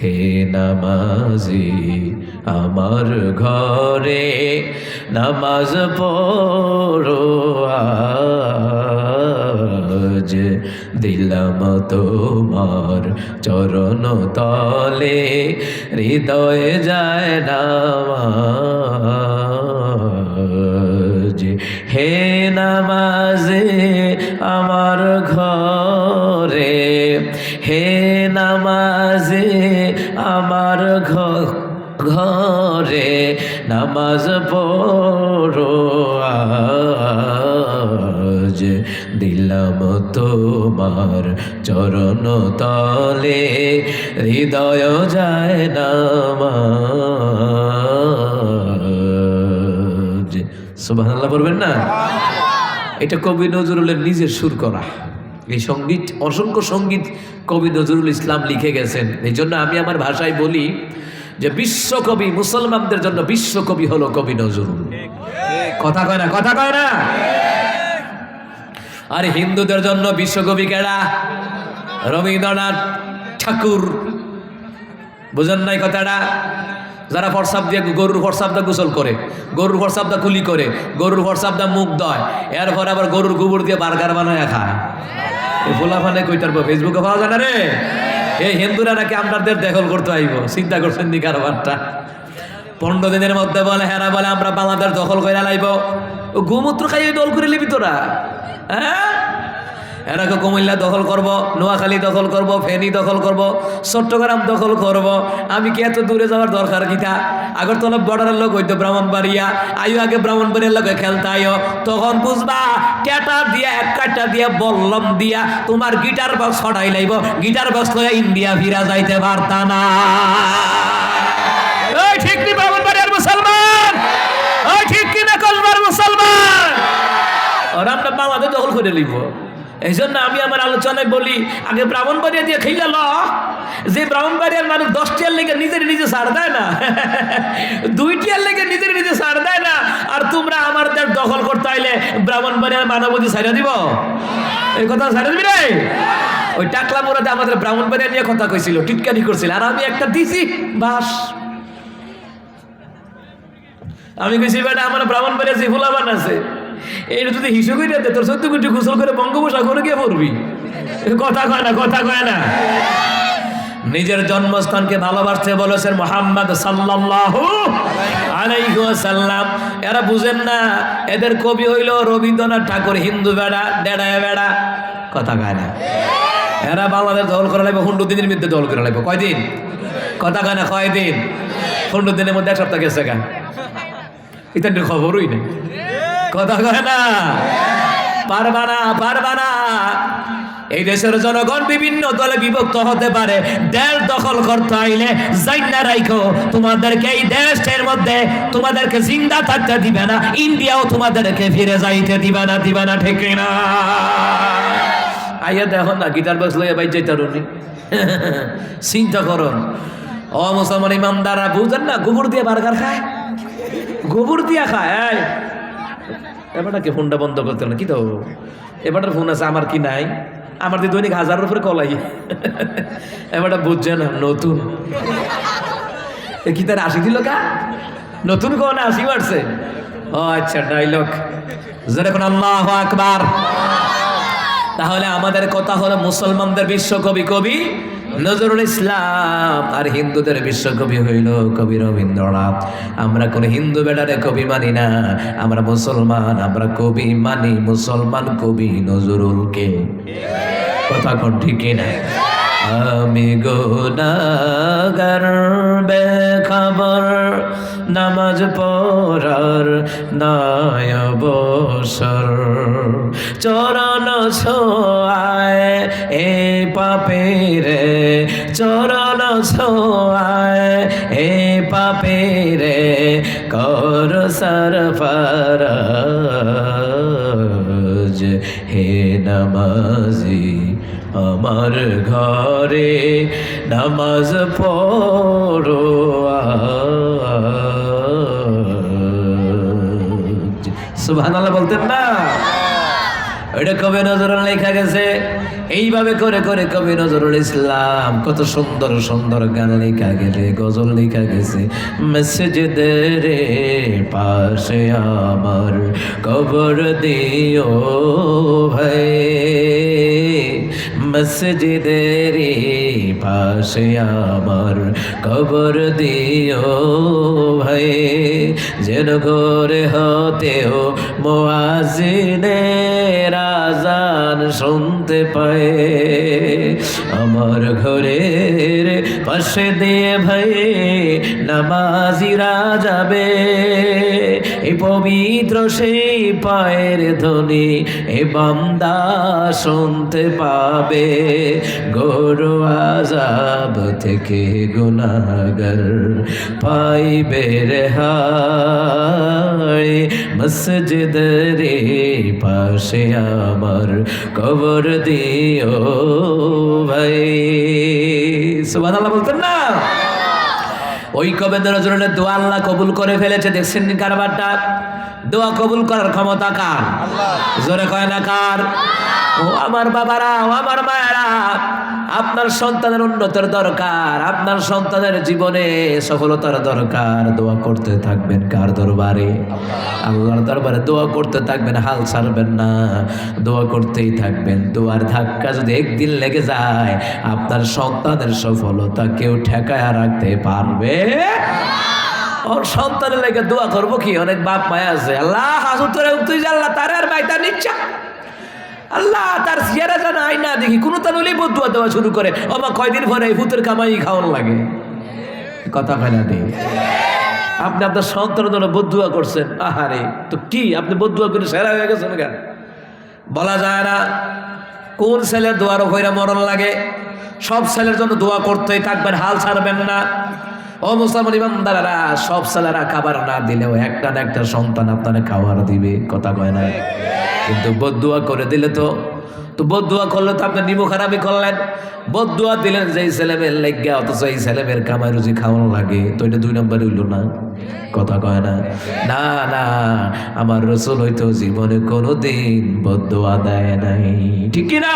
হে নামাজি আমার ঘরে নামাজ পড়ো আজ, দিলাম তোমার চরণ তলে হৃদয়ে যায় নামাজ। হে নামাজে আমার ঘরে, হে নামাজে আমার ঘরে নামাজ পড়ো আজ, দিলাম তোমার চরণ তলে হৃদয় যায় নামাজ। সুবহানাল্লাহ বলবেন না? এটা কবি নজরুলের নিজের সুর করা এই সঙ্গীত। অসংখ্য সঙ্গীত কবি নজরুল ইসলাম লিখে গেছেন। এই জন্য আমি আমার ভাষায় বলি যে বিশ্বকবি, মুসলমানদের জন্য বিশ্বকবি হলো কবি নজরুল। কথা কয় না? কথা কয় না? আর হিন্দুদের জন্য বিশ্বকবি কেডা? রবীন্দ্রনাথ ঠাকুর। বুঝেন নাই কথাটা? যারা ফরসাব দিয়ে গরুর ফরসাব দিয়ে গোসল করে, গরুর ফরসাব দিয়ে কুলি করে, গরুর ফরসাব দিয়ে মুখ দয়, এরপর আবার গরুর গোবর দিয়ে বার্গার বানায় খায়। এই ফোলাফানে কইতার ফেসবুকে পাওয়া যায় না রে। এই হিন্দুরা নাকি আমাদের দখল করতে আইব। চিন্তা করছেন নি কারবারটা? 15 দিনের মধ্যে বলে হেরা বলে আমরা বাংলাদেশ দখল করে লাইব। ও গোমূত্র খাইয়ে দল করে লিবি তোরা? হ্যাঁ, এরাকে কুমিল্লা দখল করব, নোয়াখালী দখল করব, ফেনী দখল করব, চট্টগ্রাম দখল করব। আমি কি এত দূরে যাওয়ার দরকার কিটা? আগরতলা বর্ডারের লোক হইতো ব্রাহ্মণবাড়িয়া, আইও আগে ব্রাহ্মণবাড়িয়ার লোকে খেলতে আইও, তখন বুঝবা ক্যাটা দিয়া এক কাটা দিয়া বল্লম দিয়া তোমার গিটার বক্স হটাই লাইব। গিটার বক্স লইয়া ইন্ডিয়া ফিরা যাইতে পারতা না। ওই ঠিক নি ব্রাহ্মণবাড়িয়ার মুসলমান? ওই ঠিক কি না কলমার মুসলমান? ওরা আমরা বাংলাদেশ দখল করে লইব। এই জন্য আমি আমার আলোচনায় বলি আগে ব্রাহ্মণবাড়িয়া দিয়ে খেলে ল। যে ব্রাহ্মণবাড়িয়ার মানুষ 10 টিয়ার লেগে নিজের নিজে ছাড় দেয় না, 2 টিয়ার লেগে নিজের নিজে ছাড় দেয় না, আর তোমরা আমার দেশ দখল করতে আইলে ব্রাহ্মণবাড়িয়ার মানবতী ছাড়া দিব? এই কথা ছাড়া দিবি রে? ওই টাকলা মোড়াতে আমাদের ব্রাহ্মণবাড়িয়া নিয়ে কথা কইছিল, টিটকারি করছিল, আর আমি একটা দিছি বাস। আমি কইছি বেটা আমার ব্রাহ্মণবাড়িয়া যে ফুলাবান আছে এইটা যদি হিসু করে দে তোর 14 কোটি গোসল করে বঙ্গোপসাগরে গিয়ে পড়বি। কথা কয় না? কথা কয় না? নিজের জন্মস্থানকে ভালোবাসতে বলেছেন মুহাম্মদ সাল্লাল্লাহু আলাইহি ওয়াসাল্লাম। এরা বুঝেন না, এদের কবি হইল রবীন্দ্রনাথ ঠাকুর। হিন্দু বেড়া ডেড়ায় বেড়া। কথা কয় না? এরা বাংলাদেশ দখল করে লাগবে 15 দিনের মধ্যে দখল করে লাগবে। কয়দিন? কথা কয় না? কয়দিন? 15 দিনের মধ্যে 1 সপ্তাহ গেছে কেন? এটা খবরই নেই। কথা কয় না? পারবা না, পারবা না। এই দেশের জনগণ বিভিন্ন দলে বিভক্ত হতে পারে। দেশ দখল করতে আইলে জাইন্না রাইখো তোমাদেরকে এই দেশের মধ্যে তোমাদেরকে জিন্দা থাকতে দিবে না। ইন্ডিয়াও তোমাদেরকে ফিরে যাইতে দিবে না। দিবে না? ঠিক না? আইয়া দেখো না গিটার বক্স লইয়া বাইর যাইতারুনি। চিন্তা করুন ও মুসলমান ইমামদারা, বুঝেন না গোবর দিয়ে বার্গার খায়, গোবর দিয়া খায়। এবারটা ফোনটা বন্ধ করতে না কি তো? এবারটার ফোন আছে, আমার কি নাই? আমার দিয়ে দৈনিক 1000-এর উপরে কলাই। এবারটা বুঝছে না নতুন কি তার 80 দিল কা? নতুন কোন 80 বাড়ছে? ও আচ্ছা, ডাইলগ যেরকম আল্লাহু আকবার। তাহলে আমাদের কথা হলো মুসলমানদের বিশ্বকবি কবি নজরুল ইসলাম, আর হিন্দুদের বিশ্বকবি হইল কবি রবীন্দ্রনাথ। আমরা কোন হিন্দু বেড়ারে কবি মানি না, আমরা মুসলমান, আমরা কবি মানি মুসলমান কবি নজরুলকে। কথা কোন ঠিক না? আমি গুনাহগার বেখবর, নামাজ পড়ার নাই অবসর, চরণ ছোঁয়ায় এ পাপীরে, চরণ ছোঁয়ায় এ পাপীরে কর সরফরাজ। হে নামাজি আমার ঘরে নামাজ পড়ো আজ। সুবহানাল্লাহ বলতেন না? ওইটা কবে নজরুল লেখা গেছে। এইভাবে করে করে কবি নজরুল ইসলাম কত সুন্দর সুন্দর গান লেখা গেছে, গজল লেখা গেছে। মসজিদের পাশে আমার কবর দিও ভাই, মসজিদের পাশে আমার কবর দিও ভাই, যেন ঘরে হতেও মুয়াজ্জিনের আযান শুনতে পায়। আমার ঘরের পাশে দিয়ে ভাই নামাজিরা যাবে, এই পবিত্র সেই পায়ের ধ্বনি এ বান্দা শুনতে পাবে। ঘোর আযাব থেকে গুনাহগার পাইবে রেহাই, মসজিদের পাশে আমার কবর দিও ভাই। সুবহানাল্লাহ বলতেন না? ওই কবি নজরুলের দোয়া আল্লাহ কবুল করে ফেলেছে। দেখছেন কারবারটা? দোয়া কবুল করার ক্ষমতা কার? জোরে কয় না কার? ও আমার বাবারা, ও আমার মায়েরা, আপনার সন্তানের উন্নতির দরকার, আপনার সন্তানের জীবনে সফলতার দরকার। দোয়া করতে থাকবেন কার দরবারে? আল্লাহর দরবারে দোয়া করতে থাকবেন, হাল ছাড়বেন না, দোয়া করতেই থাকবেন। দোয়ার ধাক্কা যদি একদিন লেগে যায়, আপনার সন্তানের সফলতা কেউ ঠেকায় রাখতে পারবে? ওর সন্তানের লেগে দোয়া করবো কি? অনেক বাপ মায়া আছে, আল্লাহ হাজুতরে তুই আল্লাহ তার আর ভাই তার নিচ্ছা, আল্লাহ তার চেহারা যেন আই না দেখি, কোনো তার হলেই বদুয়া দেওয়া শুরু করে। আমার কয়দিন পরে ভূতের কামাই খাওয়ান লাগে, কথা ফেলা নেই। আপনি আপনার সন্তানের জন্য বদুয়া করছেন, আহারে তো কি আপনি বদুয়া করে সেরা হয়ে গেছেন কেন? বলা যায় না কোন ছেলের দোয়ারও হইরা মরণ লাগে। সব ছেলের জন্য দোয়া করতেই থাকবেন, হাল ছাড়বেন না। ও মুসলমান ইমানদারেরা, সব ছেলেরা খাবার না দিলেও একটা না একটা সন্তান আপনারা খাবার দিবে, কথা কয় না? কিন্তু বদদুয়া করে দিলে তো বদদুয়া করলে তো আপনি নিমো খারাপই করলেন। বদদুয়া দিলেন যেই ছেলেমেয়ের লেগে, অথচ এই ছেলেমেয়ের কামাই রুজি খাওয়ানো লাগে, তো এটা 2 নম্বর হইল না, কথা কয় না? না না, আমার রাসূল হয়তো জীবনে কোনোদিন বদদুয়া দেয় নাই, ঠিক কি না?